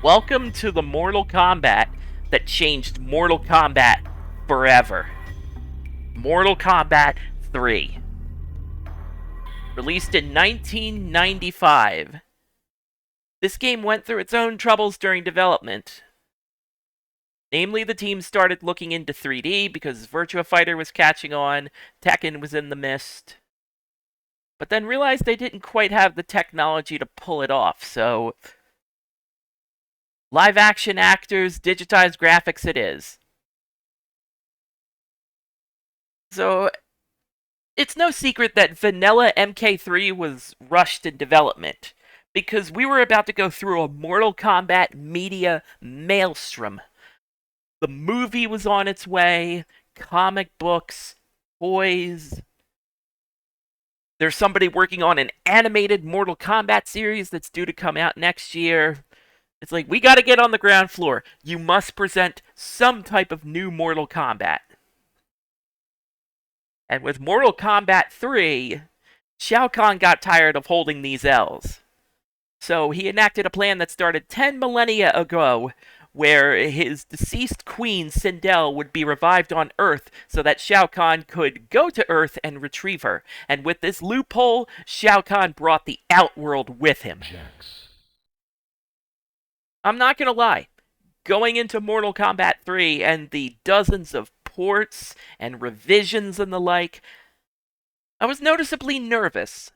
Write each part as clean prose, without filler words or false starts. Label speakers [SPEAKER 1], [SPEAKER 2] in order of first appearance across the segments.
[SPEAKER 1] Welcome to the Mortal Kombat that changed Mortal Kombat forever. Mortal Kombat 3. Released in 1995. This game went through its own troubles during development. Namely, the team started looking into 3D because Virtua Fighter was catching on, Tekken was in the mist, but then realized they didn't quite have the technology to pull it off, so live-action actors, digitized graphics it is. So, it's no secret that vanilla MK3 was rushed in development, because we were about to go through a Mortal Kombat media maelstrom. The movie was on its way, comic books, toys. There's somebody working on an animated Mortal Kombat series that's due to come out next year. It's like, we gotta get on the ground floor. You must present some type of new Mortal Kombat. And with Mortal Kombat 3, Shao Kahn got tired of holding these L's. So he enacted a plan that started 10 millennia ago, where his deceased queen, Sindel, would be revived on Earth so that Shao Kahn could go to Earth and retrieve her. And with this loophole, Shao Kahn brought the Outworld with him. I'm not gonna lie, going into Mortal Kombat 3 and the dozens of ports and revisions and the like, I was noticeably nervous.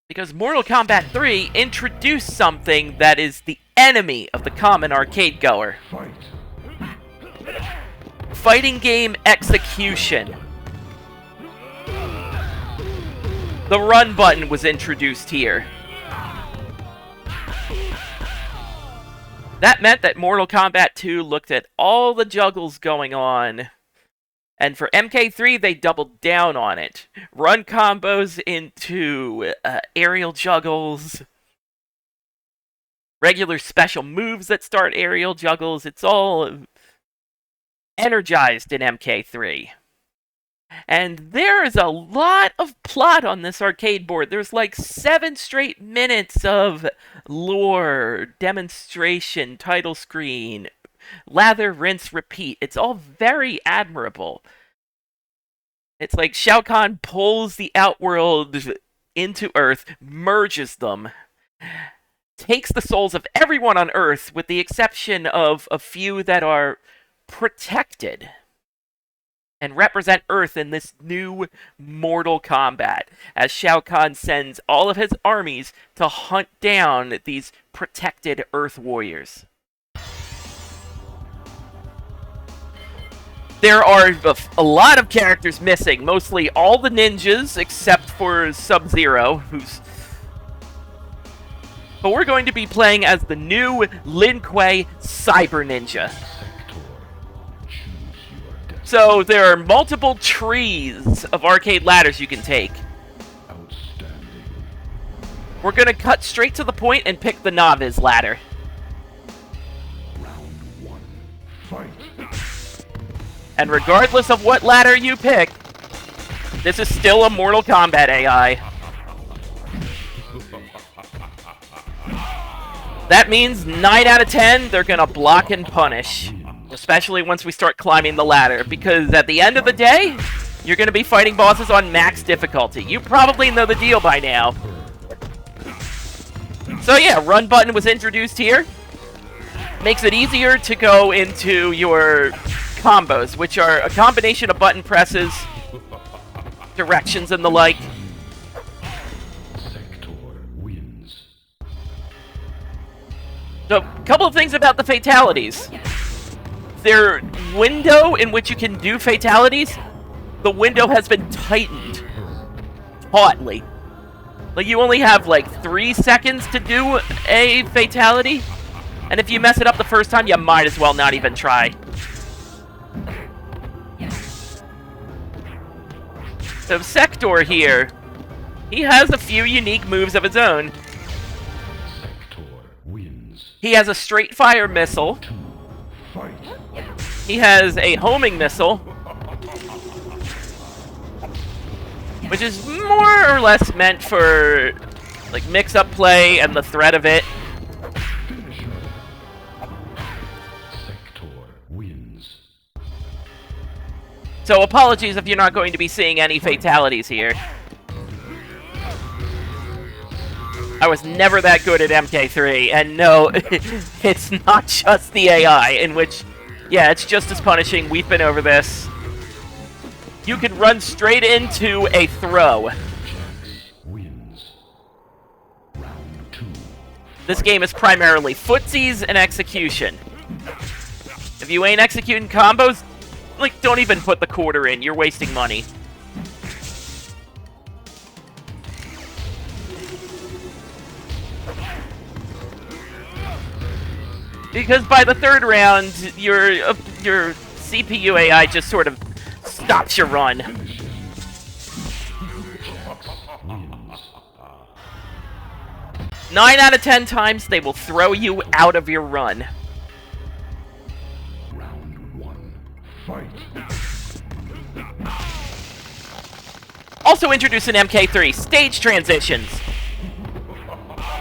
[SPEAKER 1] Because Mortal Kombat 3 introduced something that is the enemy of the common arcade goer. Fighting game execution. The run button was introduced here. That meant that Mortal Kombat 2 looked at all the juggles going on, and for MK3 they doubled down on it. Run combos into aerial juggles, regular special moves that start aerial juggles. It's all energized in MK3. And there is a lot of plot on this arcade board. There's like 7 straight minutes of lore, demonstration, title screen, lather, rinse, repeat. It's all very admirable. It's like Shao Kahn pulls the Outworld into Earth, merges them, takes the souls of everyone on Earth, with the exception of a few that are protected, and represent Earth in this new Mortal Kombat, as Shao Kahn sends all of his armies to hunt down these protected Earth warriors. There are a lot of characters missing, mostly all the ninjas, except for Sub-Zero, who's... But we're going to be playing as the new Lin Kuei Cyber Ninja. So there are multiple trees of arcade ladders you can take. We're going to cut straight to the point and pick the novice ladder.
[SPEAKER 2] Round 1, fight.
[SPEAKER 1] And regardless of what ladder you pick, this is still a Mortal Kombat AI. That means 9 out of 10, they're going to block and punish. Especially once we start climbing the ladder, because at the end of the day, you're going to be fighting bosses on max difficulty. You probably know the deal by now. So yeah, run button was introduced here. Makes it easier to go into your combos, which are a combination of button presses, directions, and the like.
[SPEAKER 2] Sektor wins.
[SPEAKER 1] So, a couple of things about the fatalities. Their window in which you can do fatalities, the window has been tightened tautly. Like, you only have like 3 seconds to do a fatality, and if you mess it up the first time, you might as well not even try. So Sektor here, he has a few unique moves of his own.
[SPEAKER 2] Sektor wins.
[SPEAKER 1] He has a straight fire missile.
[SPEAKER 2] Fight.
[SPEAKER 1] He has a homing missile, which is more or less meant for like mix-up play and the threat of it.
[SPEAKER 2] Finish her.
[SPEAKER 1] So apologies if you're not going to be seeing any fatalities here. I was never that good at MK3, and no, it's not just the AI, in which, yeah, it's just as punishing. We've been over this. You can run straight into a throw. This game is primarily footsies and execution. If you ain't executing combos, like, don't even put the quarter in. You're wasting money. Because by the third round, your CPU AI just sort of stops your run. Nine out of 10 times, they will throw you out of your run.
[SPEAKER 2] Round 1. Fight.
[SPEAKER 1] Also introduce in MK3, stage transitions.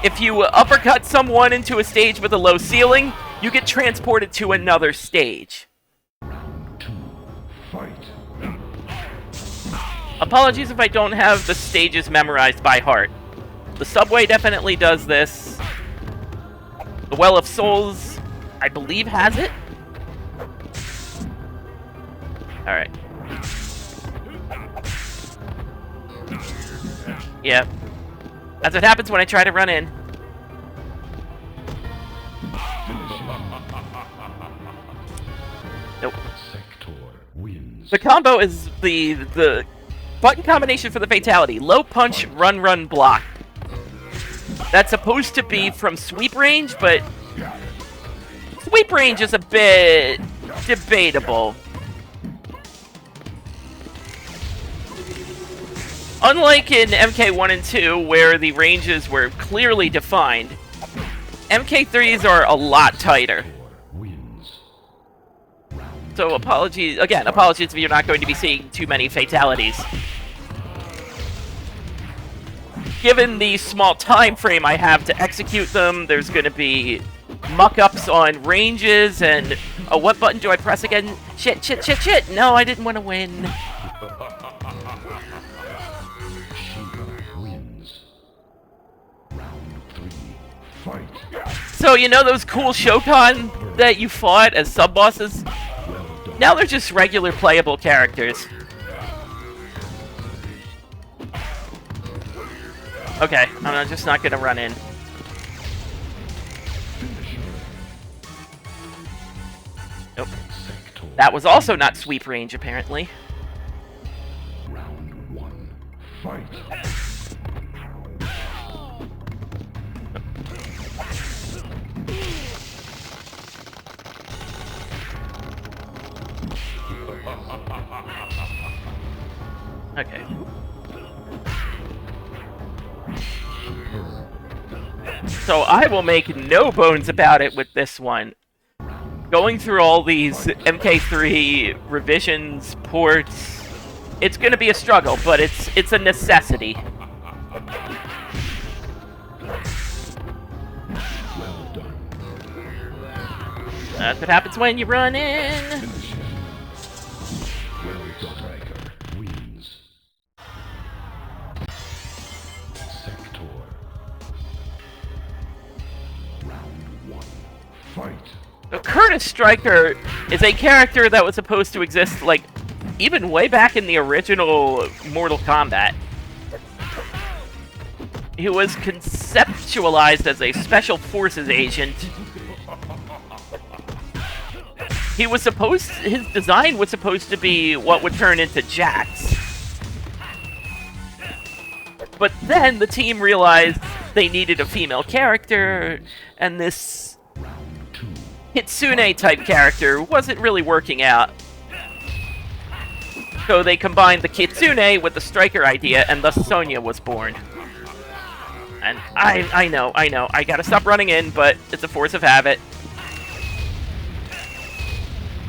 [SPEAKER 1] If you uppercut someone into a stage with a low ceiling, you get transported to another stage.
[SPEAKER 2] Round 2. Fight.
[SPEAKER 1] Apologies if I don't have the stages memorized by heart. The subway definitely does this. The Well of Souls, I believe, has it. Alright. Yep. That's what happens when I try to run in. Nope.
[SPEAKER 2] Sektor wins.
[SPEAKER 1] The combo is the button combination for the fatality. Low punch, run, run, block. That's supposed to be from sweep range, but sweep range is a bit debatable. Unlike in MK1 and 2, where the ranges were clearly defined, MK3s are a lot tighter. So apologies if you're not going to be seeing too many fatalities. Given the small time frame I have to execute them, there's going to be muck-ups on ranges, and... Oh, what button do I press again? Shit, shit, shit, shit! No, I didn't want to win. So, you know those cool Shokan that you fought as sub-bosses? Now they're just regular playable characters. Okay, I'm just not gonna run in. Nope. That was also not sweep range, apparently.
[SPEAKER 2] Round 1. Fight.
[SPEAKER 1] Okay. So I will make no bones about it with this one. Going through all these MK3 revisions, ports, it's going to be a struggle, but it's a necessity.
[SPEAKER 2] Well done.
[SPEAKER 1] That's what happens when you run in.
[SPEAKER 2] Striker wins. Sektor. Round 1. Fight.
[SPEAKER 1] Curtis Stryker is a character that was supposed to exist, like, even way back in the original Mortal Kombat. He was conceptualized as a Special Forces agent. His design was supposed to be what would turn into Jax. But then the team realized they needed a female character, and this Kitsune-type character wasn't really working out. So they combined the Kitsune with the Striker idea, and thus Sonya was born. And I know, I gotta stop running in, but it's a force of habit.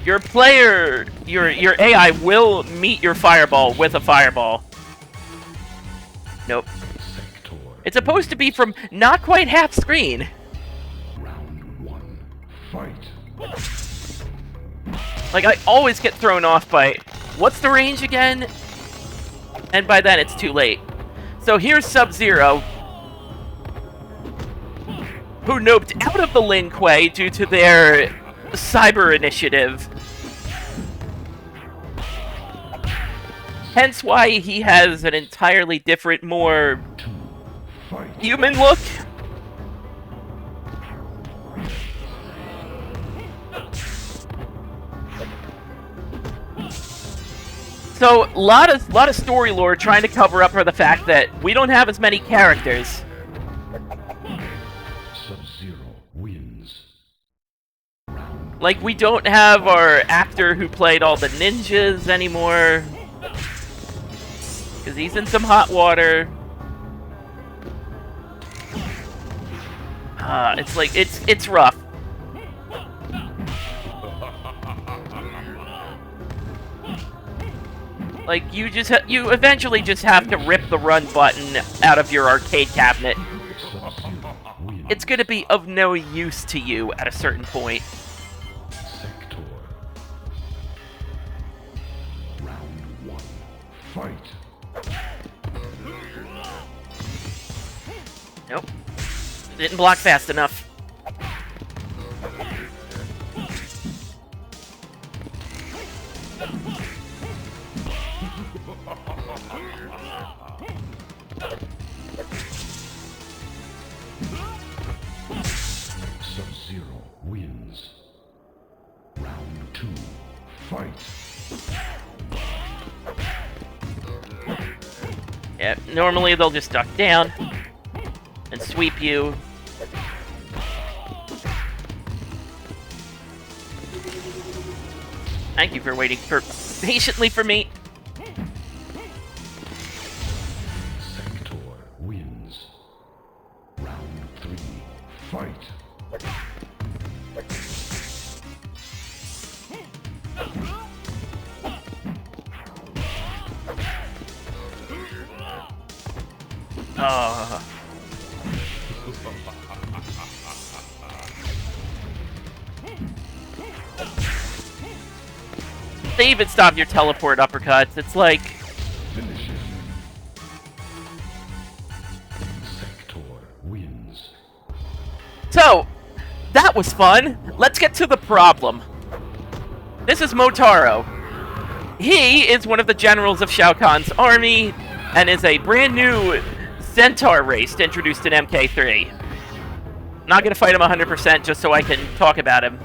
[SPEAKER 1] Your player, your AI will meet your fireball with a fireball. Nope. It's supposed to be from not quite half screen.
[SPEAKER 2] Round 1. Fight.
[SPEAKER 1] Like, I always get thrown off by What's the range again? And by then, it's too late. So here's Sub-Zero, who noped out of the Lin Kuei due to their cyber initiative. Hence why he has an entirely different, more human look. So, lot of story lore trying to cover up for the fact that we don't have as many characters.
[SPEAKER 2] Sub-Zero wins.
[SPEAKER 1] Like, we don't have our actor who played all the ninjas anymore. Because he's in some hot water. It's like, it's rough. Like, you eventually just have to rip the run button out of your arcade cabinet. It's gonna be of no use to you at a certain point.
[SPEAKER 2] Sektor. Round 1. Fight.
[SPEAKER 1] Nope. Didn't block fast enough.
[SPEAKER 2] Sub-Zero wins. Round 2. Fight.
[SPEAKER 1] Yeah, normally they'll just duck down and sweep you. Thank you for waiting patiently for me.
[SPEAKER 2] Sektor wins. Round 3. Fight.
[SPEAKER 1] They even stop your teleport uppercuts. It's like...
[SPEAKER 2] Finish him. Sektor wins.
[SPEAKER 1] So, that was fun. Let's get to the problem. This is Motaro. He is one of the generals of Shao Kahn's army, and is a brand new centaur race introduced in MK3. Not gonna fight him 100% just so I can talk about him.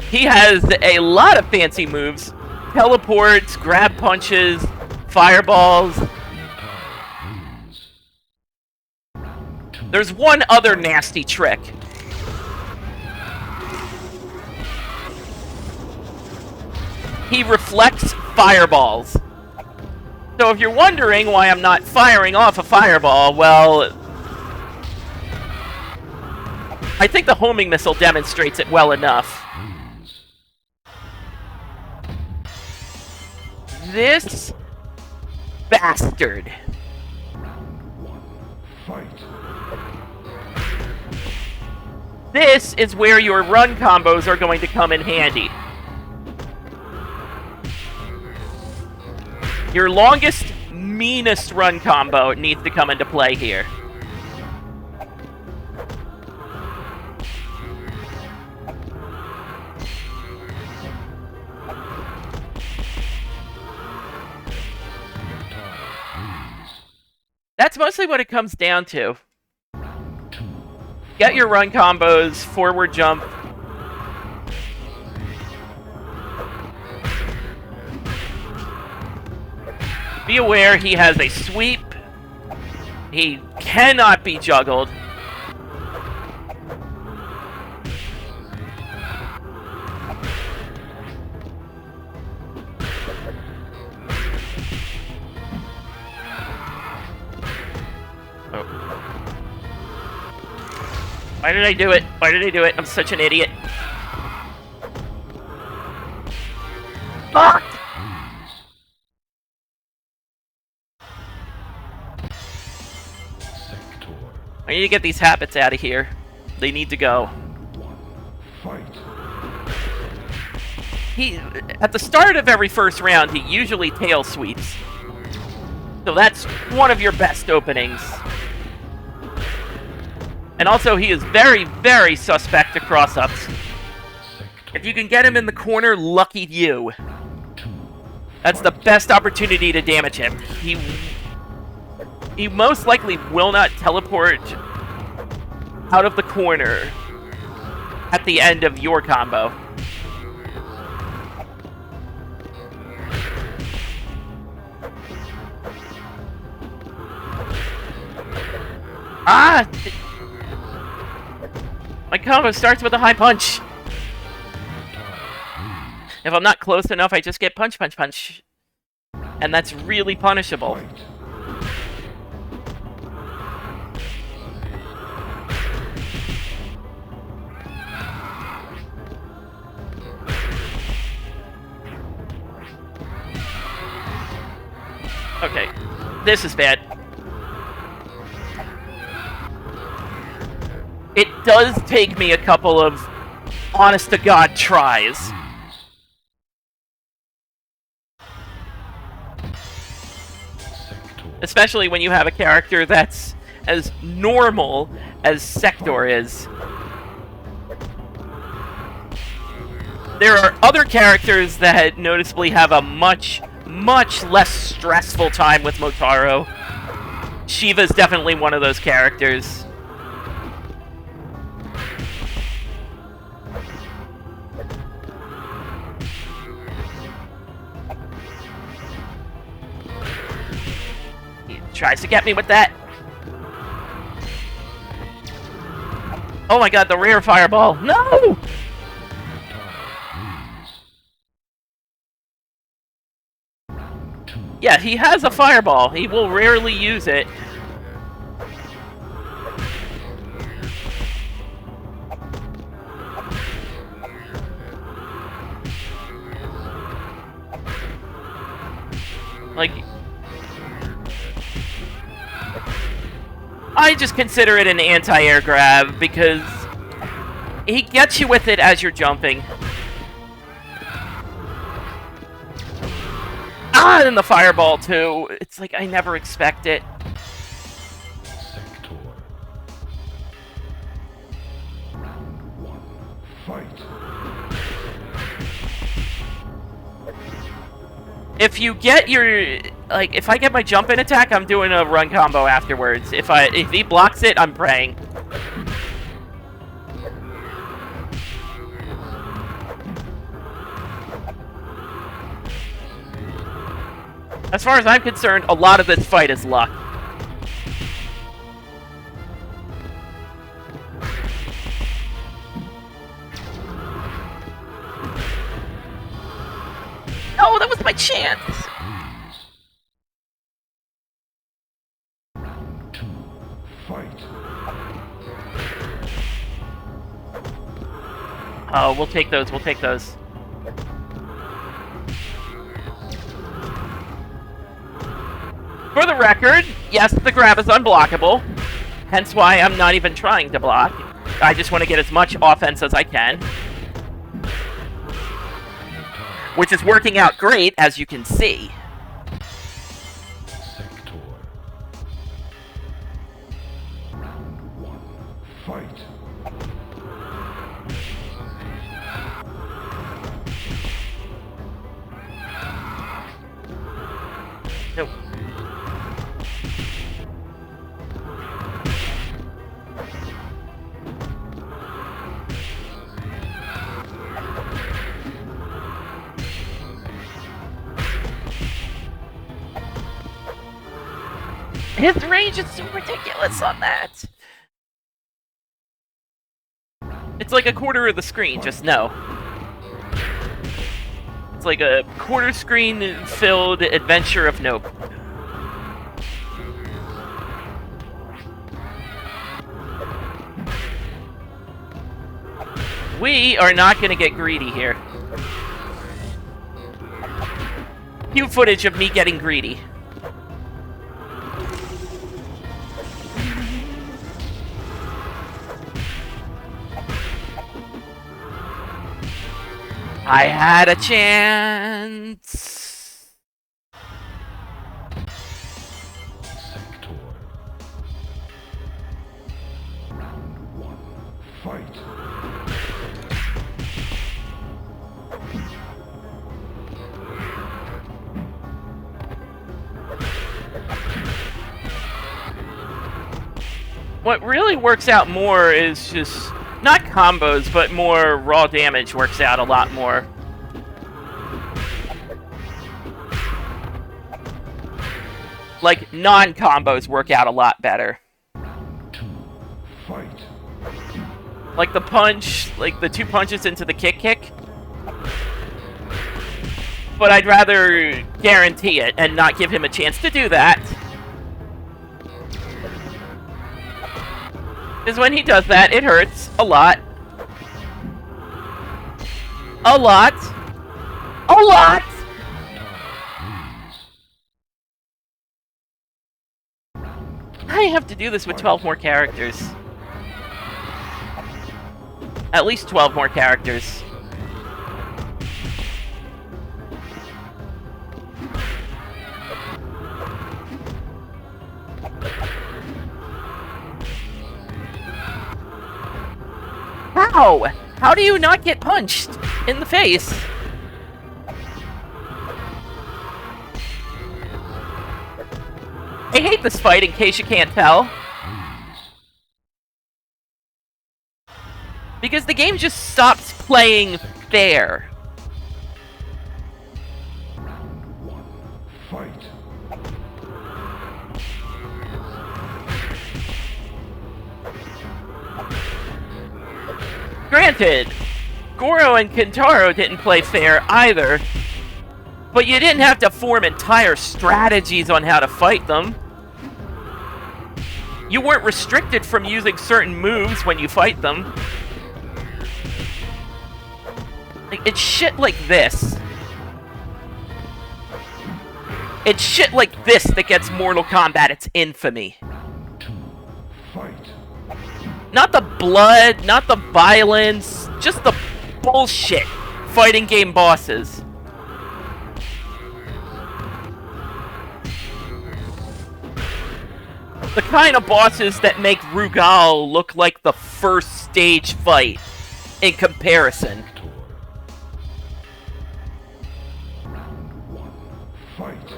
[SPEAKER 1] He has a lot of fancy moves. Teleports, grab punches, fireballs.
[SPEAKER 2] Wins. Round 2.
[SPEAKER 1] There's one other nasty trick. He reflects fireballs. So if you're wondering why I'm not firing off a fireball, well... I think the homing missile demonstrates it well enough.
[SPEAKER 2] Wins.
[SPEAKER 1] This bastard.
[SPEAKER 2] Round 1. Fight.
[SPEAKER 1] This is where your run combos are going to come in handy. Your longest, meanest run combo needs to come into play here. That's mostly what it comes down to.
[SPEAKER 2] Round 2.
[SPEAKER 1] Get your run combos, forward jump. Be aware he has a sweep. He cannot be juggled. Oh. Why did I do it? Why did I do it? I'm such an idiot. Fuck!
[SPEAKER 2] Sektor.
[SPEAKER 1] I need to get these habits out of here. They need to go.
[SPEAKER 2] 1. Fight.
[SPEAKER 1] he at the start of every first round, he usually tail sweeps. So that's one of your best openings. And also, he is very, very suspect to cross-ups. If you can get him in the corner, lucky you. That's the best opportunity to damage him. He most likely will not teleport out of the corner at the end of your combo. Ah! My combo starts with a high punch. If I'm not close enough, I just get punch, punch, punch. And that's really punishable. Okay, this is bad. It does take me a couple of honest-to-God tries. Especially when you have a character that's as normal as Sektor is. There are other characters that noticeably have a much less stressful time with Motaro. Shiva's definitely one of those characters. He tries to get me with that. Oh my god, the rare fireball. No! Yeah, he has a fireball. He will rarely use it. Like, I just consider it an anti-air grab because he gets you with it as you're jumping. Ah, and the fireball too. It's like I never expect it.
[SPEAKER 2] Sektor. One. Fight.
[SPEAKER 1] If you get your, like, if I get my jump in attack, I'm doing a run combo afterwards. If he blocks it, I'm praying. As far as I'm concerned, a lot of this fight is luck. Oh, that was my chance!
[SPEAKER 2] Two. Fight.
[SPEAKER 1] Oh, we'll take those, we'll take those. For the record, yes, the grab is unblockable. Hence why I'm not even trying to block. I just want to get as much offense as I can. Which is working out great, as you can see.
[SPEAKER 2] Sektor. One. Fight.
[SPEAKER 1] Nope. His range is so ridiculous on that. It's like a quarter of the screen, just no. It's like a quarter screen filled adventure of nope. We are not going to get greedy here. Cue footage of me getting greedy. I had a chance.
[SPEAKER 2] Sektor. Round 1. Fight.
[SPEAKER 1] What really works out more is just not combos, but more raw damage works out a lot more. Like, non-combos work out a lot better.
[SPEAKER 2] 2. Fight.
[SPEAKER 1] Like the punch, like the 2 punches into the kick. But I'd rather guarantee it and not give him a chance to do that. Because when he does that, it hurts a lot. A lot. A lot! I have to do this with 12 more characters. At least 12 more characters. How? How do you not get punched in the face? I hate this fight, in case you can't tell. Because the game just stops playing fair.
[SPEAKER 2] Round 1. Fight.
[SPEAKER 1] Granted, Goro and Kentaro didn't play fair either, but you didn't have to form entire strategies on how to fight them. You weren't restricted from using certain moves when you fight them. Like, it's shit like this. It's shit like this that gets Mortal Kombat its infamy.
[SPEAKER 2] 2. Fight.
[SPEAKER 1] Not the blood, not the violence, just the bullshit fighting game bosses. The kind of bosses that make Rugal look like the first stage fight in comparison.
[SPEAKER 2] Sektor. Round 1. Fight.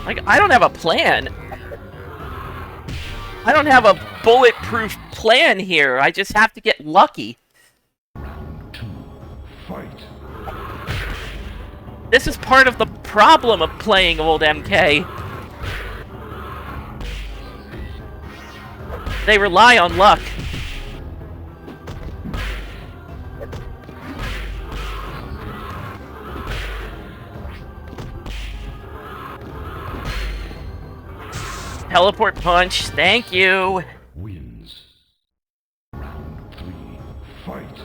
[SPEAKER 1] Like, I don't have a plan. I don't have a bulletproof plan here. I just have to get lucky.
[SPEAKER 2] 2. Fight.
[SPEAKER 1] This is part of the problem of playing old MK. They rely on luck. Teleport punch, thank you.
[SPEAKER 2] Wins. Round 3. Fight.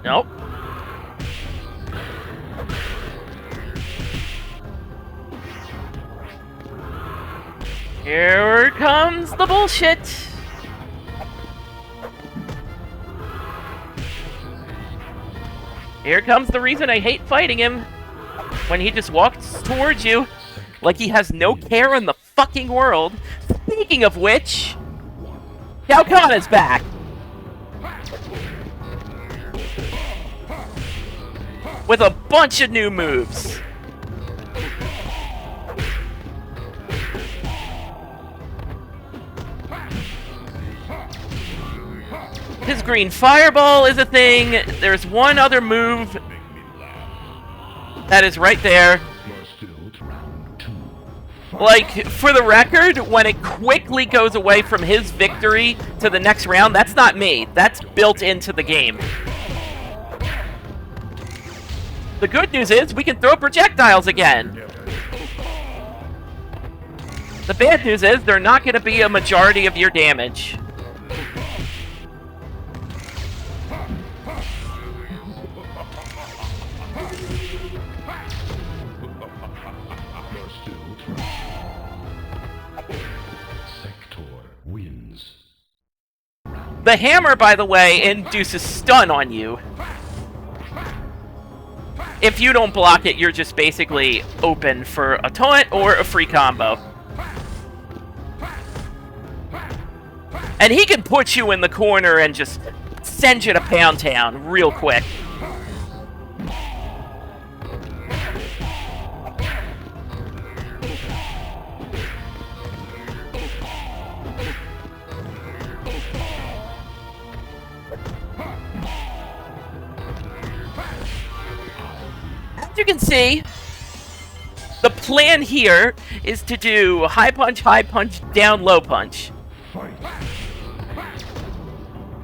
[SPEAKER 1] Nope. Here comes the bullshit. Here comes the reason I hate fighting him. When he just walks towards you like he has no care in the fucking world. Speaking of which, Kahn is back. With a bunch of new moves. His green fireball is a thing. There's one other move that is right there. Like, for the record, when it quickly goes away from his victory to the next round, that's not me. That's built into the game. The good news is we can throw projectiles again. The bad news is they're not going to be a majority of your damage.
[SPEAKER 2] Sektor wins.
[SPEAKER 1] The hammer, by the way, induces stun on you. If you don't block it, you're just basically open for a taunt or a free combo. And he can put you in the corner and just send you to Pound Town real quick. As you can see, the plan here is to do high punch, down, low punch.
[SPEAKER 2] Fight.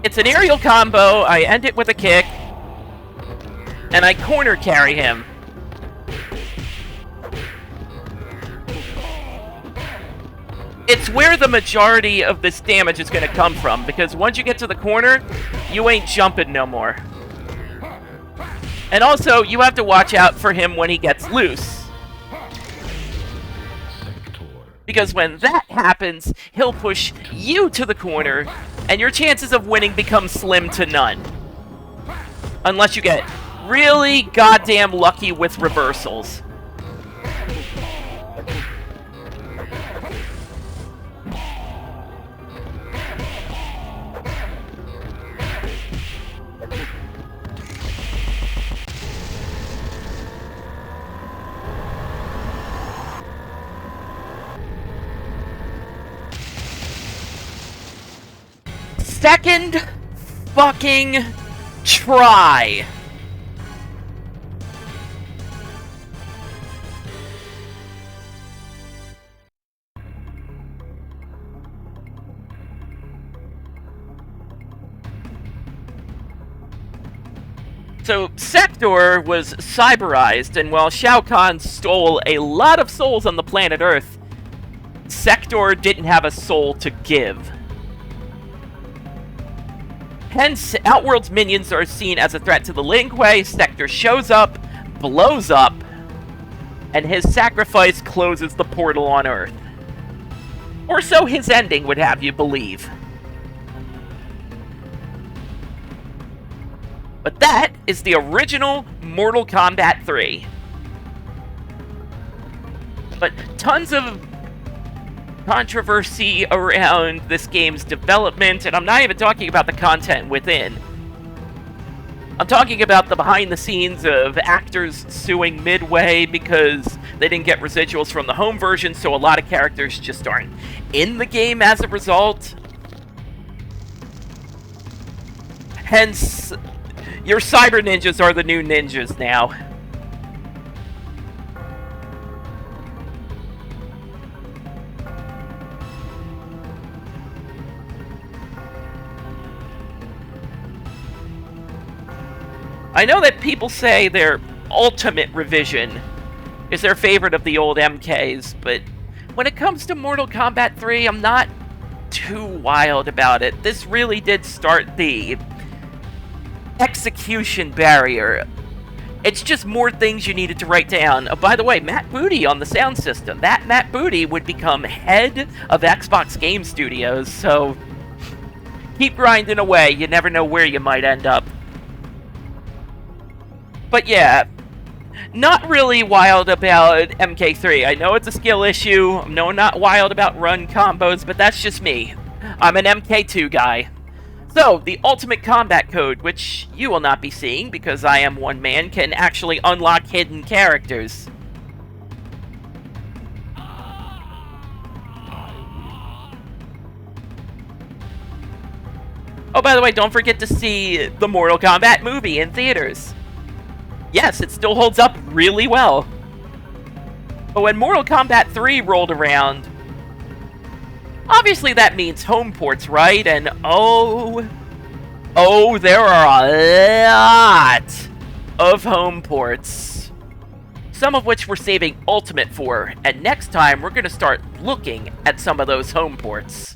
[SPEAKER 1] It's an aerial combo, I end it with a kick, and I corner carry him. It's where the majority of this damage is going to come from, because once you get to the corner, you ain't jumping no more. And also, you have to watch out for him when he gets loose. Because when that happens, he'll push you to the corner, and your chances of winning become slim to none. Unless you get really goddamn lucky with reversals. Second fucking try. So, Sektor was cyberized, and while Shao Kahn stole a lot of souls on the planet Earth, Sektor didn't have a soul to give. Hence, Outworld's minions are seen as a threat to the Lin Kuei. Sektor shows up, blows up, and his sacrifice closes the portal on Earth. Or so his ending would have you believe. But that is the original Mortal Kombat 3. But tons of controversy around this game's development, and I'm not even talking about the content within. I'm talking about the behind the scenes of actors suing Midway because they didn't get residuals from the home version, so a lot of characters just aren't in the game as a result. Hence, your cyber ninjas are the new ninjas now. I know that people say their ultimate revision is their favorite of the old MKs, but when it comes to Mortal Kombat 3, I'm not too wild about it. This really did start the execution barrier. It's just more things you needed to write down. By the way, Matt Booty on the sound system. That Matt Booty would become head of Xbox Game Studios, so keep grinding away. You never know where you might end up. But yeah, not really wild about MK3. I know it's a skill issue. No, not wild about run combos, but that's just me. I'm an MK2 guy. So, the ultimate combat code, which you will not be seeing because I am one man, can actually unlock hidden characters. Oh, by the way, don't forget to see the Mortal Kombat movie in theaters. Yes, it still holds up really well. But when Mortal Kombat 3 rolled around, obviously that means home ports, right? And oh, there are a lot of home ports. some of which we're saving Ultimate for, and next time we're going to start looking at some of those home ports.